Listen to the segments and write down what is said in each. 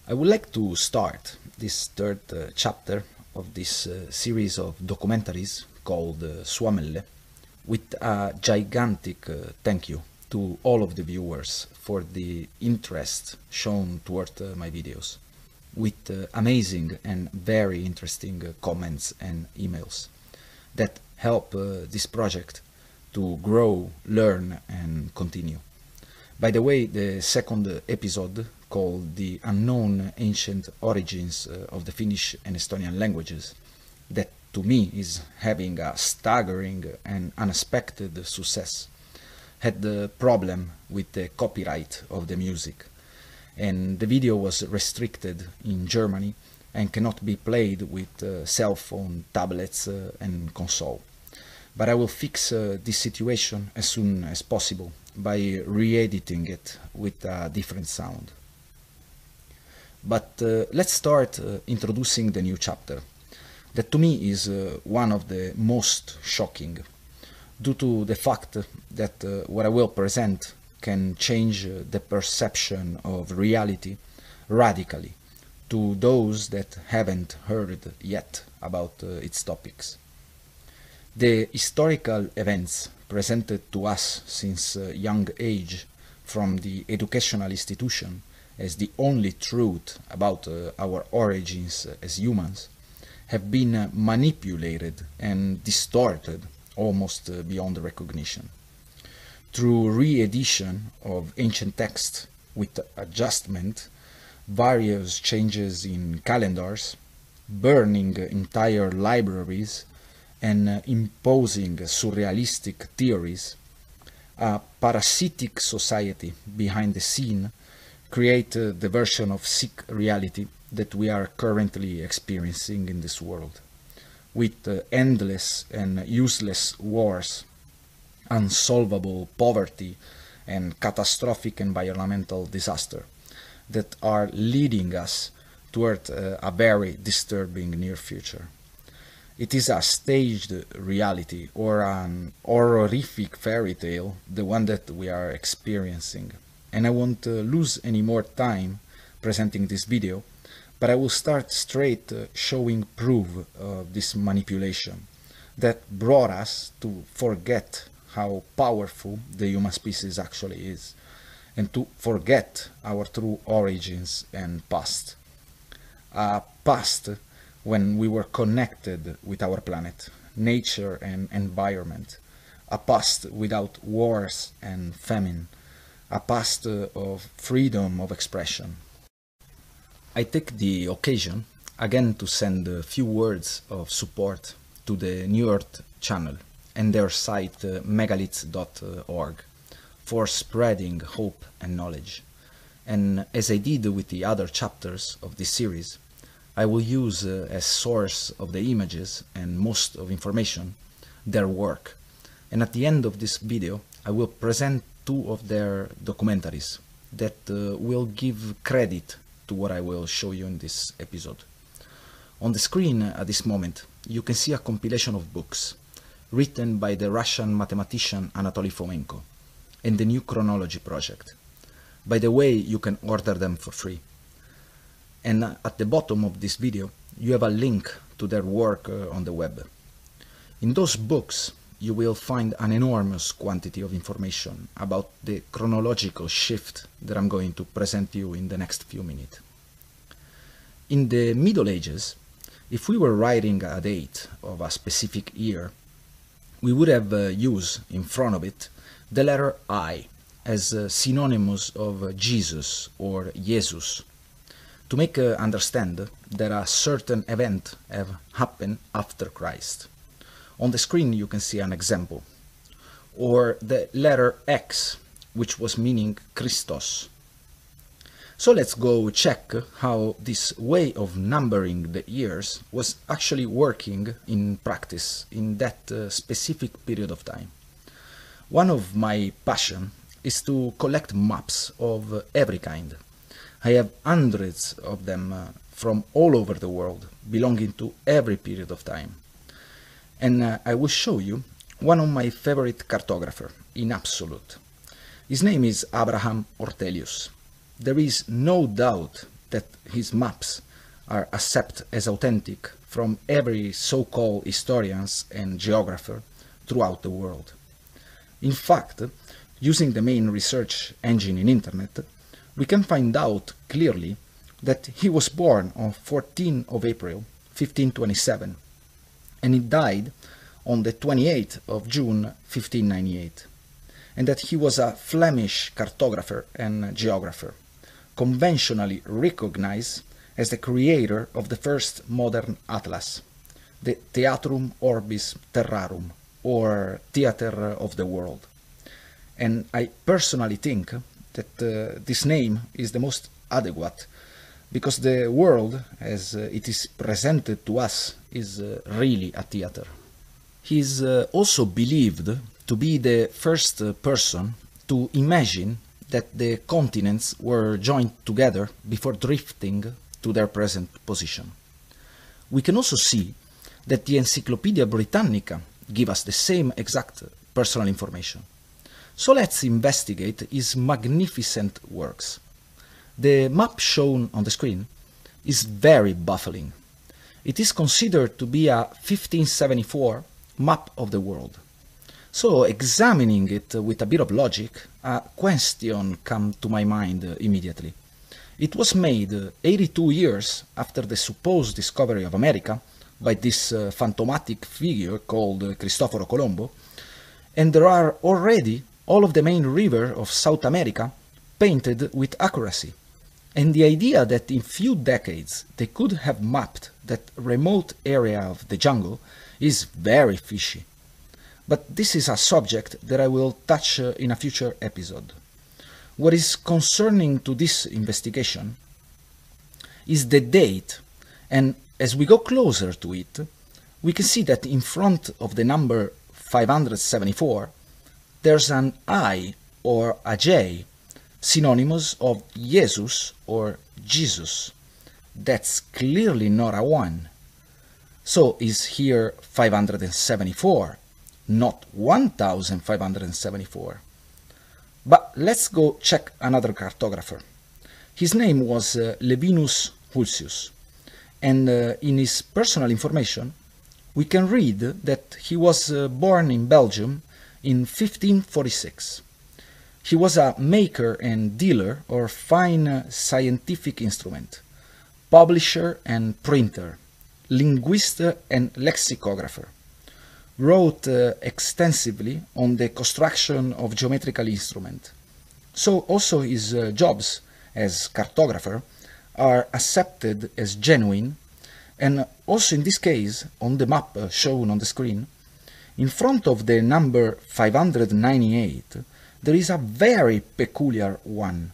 I would like to start this third chapter of this series of documentaries called Suomelle with a gigantic thank you to all of the viewers for the interest shown toward my videos, with amazing and very interesting comments and emails that help this project to grow, learn and continue. By the way, the second episode, called The Unknown Ancient Origins of the Finnish and Estonian Languages, that to me is having a staggering and unexpected success, had the problem with the copyright of the music, and the video was restricted in Germany and cannot be played with cell phone, tablets and console. But I will fix this situation as soon as possible by re-editing it with a different sound. But let's start introducing the new chapter, that to me is one of the most shocking, due to the fact that what I will present can change the perception of reality radically to those that haven't heard yet about its topics. The historical events presented to us since a young age from the educational institution as the only truth about our origins as humans have been manipulated and distorted almost beyond recognition. Through re-edition of ancient texts with adjustment, various changes in calendars, burning entire libraries, and imposing surrealistic theories, a parasitic society behind the scene create the version of sick reality that we are currently experiencing in this world, with endless and useless wars, unsolvable poverty, and catastrophic environmental disaster that are leading us toward a very disturbing near future. It is a staged reality or an horrific fairy tale, the one that we are experiencing. And I won't lose any more time presenting this video, but I will start straight showing proof of this manipulation that brought us to forget how powerful the human species actually is, and to forget our true origins and past. A past when we were connected with our planet, nature and environment. A past without wars and famine. A past of freedom of expression. I take the occasion again to send a few words of support to the New Earth channel and their site megaliths.org for spreading hope and knowledge. And as I did with the other chapters of this series, I will use as source of the images and most of information their work. And at the end of this video, I will present two of their documentaries that will give credit to what I will show you in this episode. On the screen at this moment, you can see a compilation of books written by the Russian mathematician Anatoly Fomenko and the New Chronology Project. By the way, you can order them for free. And at the bottom of this video, you have a link to their work on the web. In those books, you will find an enormous quantity of information about the chronological shift that I'm going to present you in the next few minutes. In the Middle Ages, if we were writing a date of a specific year, we would have used in front of it the letter I as synonymous of Jesus or Jesus, to make understand that a certain event have happened after Christ. On the screen you can see an example. Or the letter X, which was meaning Christos. So let's go check how this way of numbering the years was actually working in practice in that specific period of time. One of my passion is to collect maps of every kind. I have hundreds of them from all over the world, belonging to every period of time. And I will show you one of my favorite cartographers in absolute. His name is Abraham Ortelius. There is no doubt that his maps are accepted as authentic from every so-called historians and geographer throughout the world. In fact, using the main research engine in internet, we can find out clearly that he was born on 14th of April 1527 and he died on the 28th of June 1598, and that he was a Flemish cartographer and geographer, conventionally recognized as the creator of the first modern atlas, the Theatrum Orbis Terrarum, or Theater of the World. And I personally think that this name is the most adequate, because the world, as it is presented to us, is really a theater. He is also believed to be the first person to imagine that the continents were joined together before drifting to their present position. We can also see that the Encyclopedia Britannica gives us the same exact personal information. So let's investigate his magnificent works. The map shown on the screen is very baffling. It is considered to be a 1574 map of the world. So, examining it with a bit of logic, a question comes to my mind immediately. It was made 82 years after the supposed discovery of America by this phantomatic figure called Cristoforo Colombo, and there are already all of the main rivers of South America painted with accuracy. And the idea that in few decades they could have mapped that remote area of the jungle is very fishy. But this is a subject that I will touch in a future episode. What is concerning to this investigation is the date, and as we go closer to it, we can see that in front of the number 574 there's an I or a J, synonymous of Jesus or Jesus. That's clearly not a 1. So is here 574, not 1574. But let's go check another cartographer. His name was Levinus Hulsius, and in his personal information we can read that he was born in Belgium in 1546. He was a maker and dealer of fine scientific instrument, publisher and printer, linguist and lexicographer. Wrote extensively on the construction of geometrical instruments. So also his jobs as cartographer are accepted as genuine, and also in this case, on the map shown on the screen, in front of the number 598, there is a very peculiar one.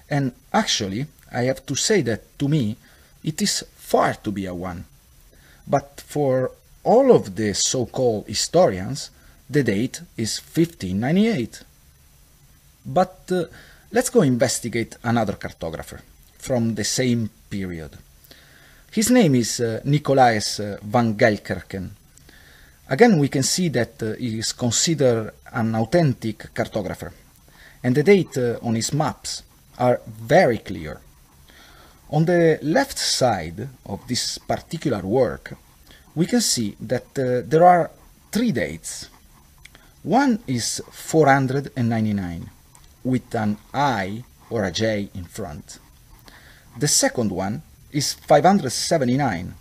And actually, I have to say that to me, it is far to be a 1. But for all of the so-called historians, the date is 1598. But let's go investigate another cartographer from the same period. His name is Nicolaes van Gelkerken. Again, we can see that he is considered an authentic cartographer, and the date on his maps are very clear. On the left side of this particular work, we can see that there are 3 dates. One is 499, with an I or a J in front. The second one is 579,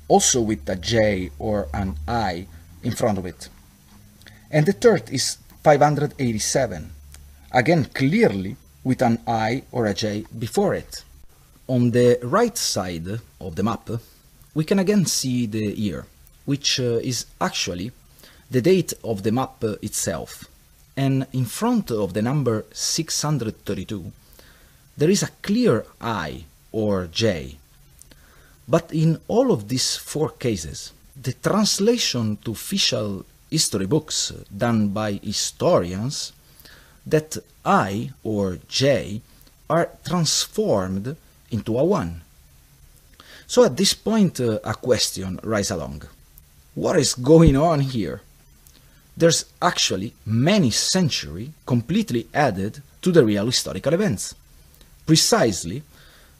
also with a J or an I in front of it. And the third is 587, again clearly with an I or a J before it. On the right side of the map, we can again see the year, which is actually the date of the map itself. And in front of the number 632, there is a clear I or J. But in all of these 4 cases, the translation to official history books done by historians, that I or J are transformed into a 1. So at this point a question rises along. What is going on here? There's actually many centuries completely added to the real historical events. Precisely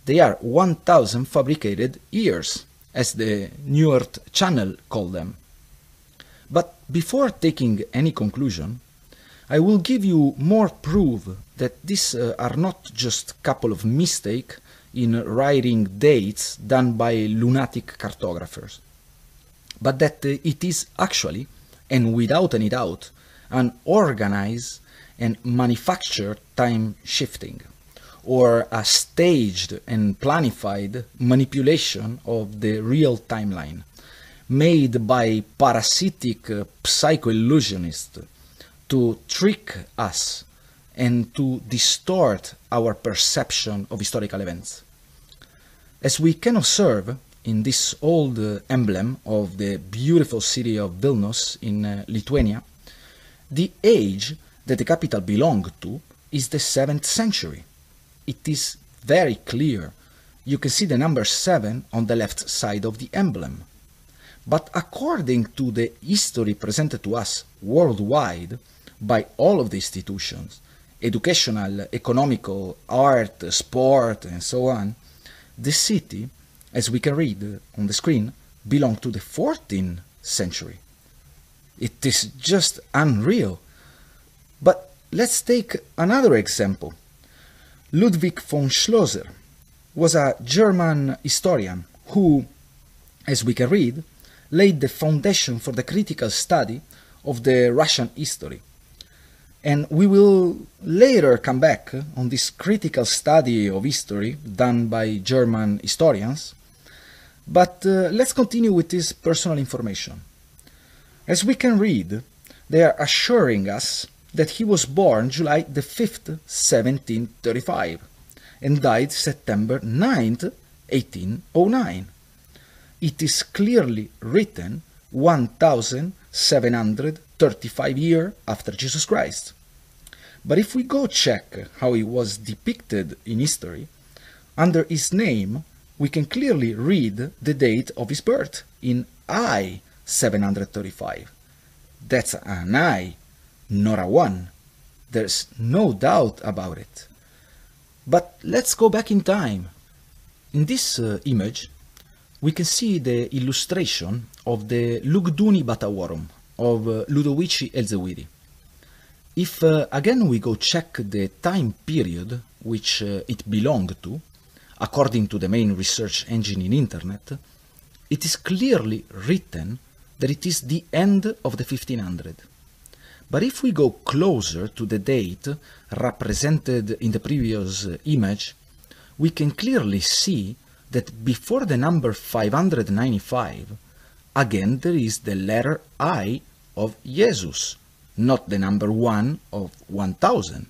They are 1000 fabricated years, as the New Earth Channel called them. But before taking any conclusion, I will give you more proof that these are not just a couple of mistakes in writing dates done by lunatic cartographers, but that it is actually, and without any doubt, an organized and manufactured time shifting, or a staged and planified manipulation of the real timeline, made by parasitic psycho-illusionists to trick us and to distort our perception of historical events. As we can observe in this old emblem of the beautiful city of Vilnius in Lithuania, the age that the capital belonged to is the 7th century. It is very clear. You can see the number 7 on the left side of the emblem. But according to the history presented to us worldwide by all of the institutions, educational, economical, art, sport, and so on, the city, as we can read on the screen, belonged to the 14th century. It is just unreal. But let's take another example. Ludwig von Schlosser was a German historian who, as we can read, laid the foundation for the critical study of the Russian history. And we will later come back on this critical study of history done by German historians. But let's continue with this personal information. As we can read, they are assuring us that he was born July the 5th, 1735, and died September 9th, 1809. It is clearly written 1735 years after Jesus Christ. But if we go check how he was depicted in history, under his name we can clearly read the date of his birth in I 735. That's an I, not a 1. There's no doubt about it. But let's go back in time. In this image, we can see the illustration of the Lugduni Batavorum of Ludovici Elzeviri. If again we go check the time period which it belonged to, according to the main research engine in internet, it is clearly written that it is the end of the 1500. But if we go closer to the date represented in the previous image, we can clearly see that before the number 595, again there is the letter I of Jesus, not the number 1 of 1000.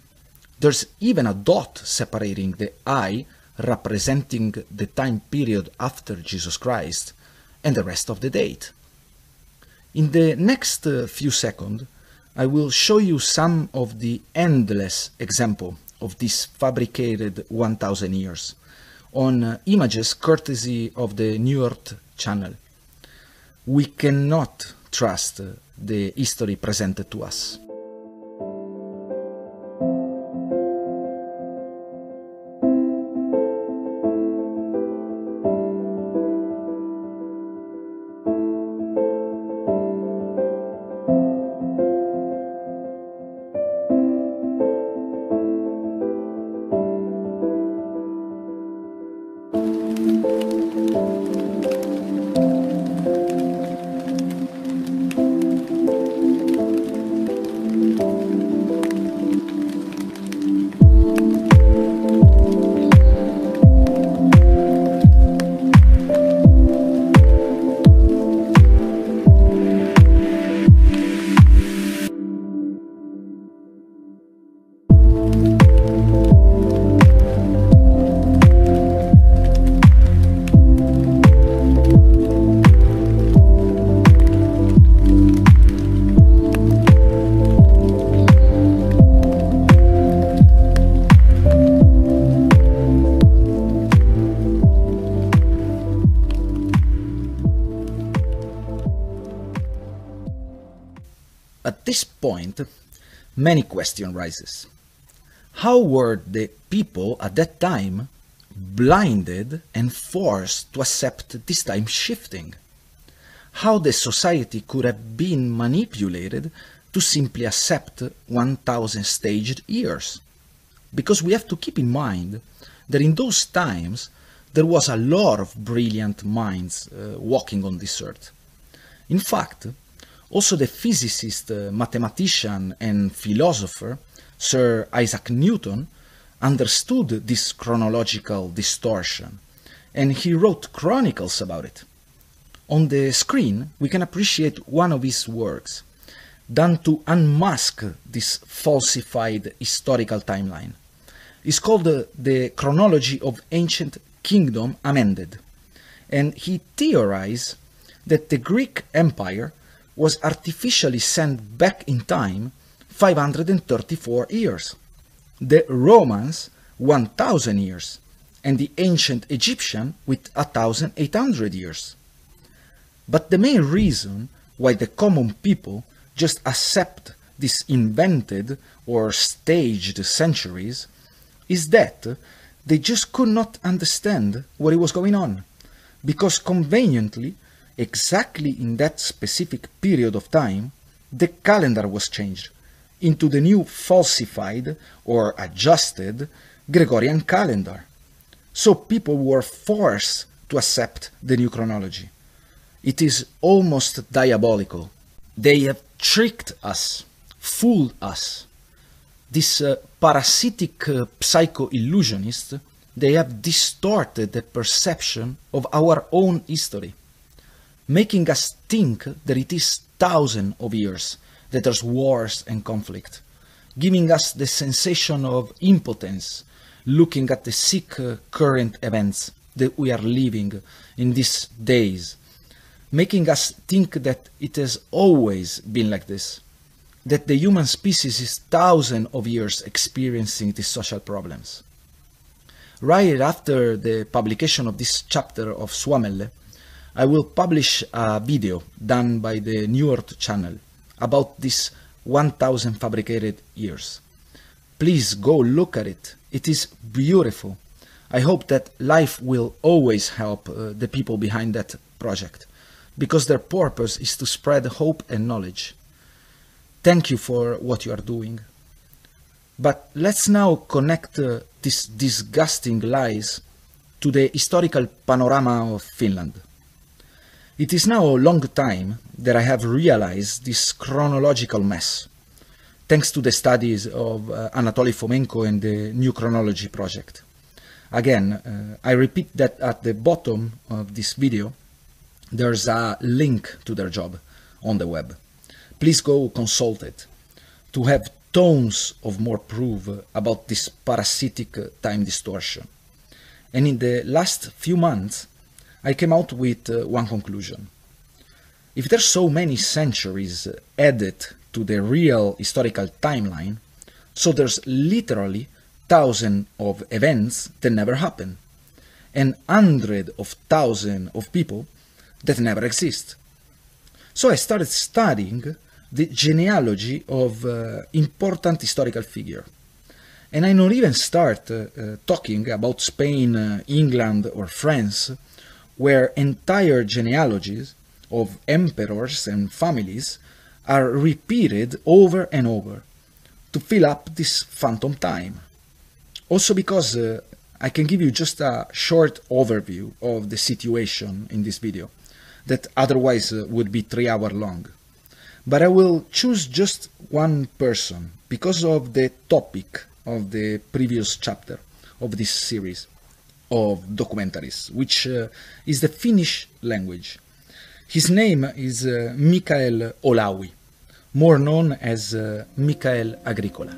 There's even a dot separating the I representing the time period after Jesus Christ and the rest of the date. In the next few seconds, I will show you some of the endless examples of this fabricated 1000 years on images courtesy of the New Earth Channel. We cannot trust the history presented to us. At this point, many questions arises. How were the people at that time blinded and forced to accept this time shifting. How the society could have been manipulated to simply accept 1000 staged years. Because we have to keep in mind that in those times there was a lot of brilliant minds walking on this earth. In fact, also the physicist, mathematician and philosopher Sir Isaac Newton understood this chronological distortion, and he wrote chronicles about it. On the screen we can appreciate one of his works, done to unmask this falsified historical timeline. It's called the Chronology of Ancient Kingdom Amended, and he theorized that the Greek Empire was artificially sent back in time 534 years, the Romans 1000 years, and the ancient Egyptian with 1800 years. But the main reason why the common people just accept these invented or staged centuries is that they just could not understand what was going on, because conveniently, exactly in that specific period of time, the calendar was changed into the new falsified or adjusted Gregorian calendar. So people were forced to accept the new chronology. It is almost diabolical. They have tricked us, fooled us. These parasitic psycho-illusionists, they have distorted the perception of our own history, making us think that it is thousands of years that there's wars and conflict, giving us the sensation of impotence, looking at the sick current events that we are living in these days, making us think that it has always been like this, that the human species is thousands of years experiencing these social problems. Right after the publication of this chapter of Suomelle, I will publish a video done by the New Earth channel about these 1000 fabricated years. Please go look at it. It is beautiful. I hope that life will always help the people behind that project, because their purpose is to spread hope and knowledge. Thank you for what you are doing. But let's now connect these disgusting lies to the historical panorama of Finland. It is now a long time that I have realized this chronological mess, thanks to the studies of Anatoly Fomenko and the New Chronology project. Again, I repeat that at the bottom of this video, there's a link to their job on the web. Please go consult it to have tons of more proof about this parasitic time distortion. And in the last few months, I came out with one conclusion. If there's so many centuries added to the real historical timeline, so there's literally thousands of events that never happen, and hundreds of thousands of people that never exist. So I started studying the genealogy of important historical figures. And I don't even start talking about Spain, England or France, where entire genealogies of emperors and families are repeated over and over to fill up this phantom time. Also because I can give you just a short overview of the situation in this video that otherwise would be 3 hours long. But I will choose just one person because of the topic of the previous chapter of this series of documentaries, which is the Finnish language. His name is Mikael Olavi, more known as Mikael Agricola.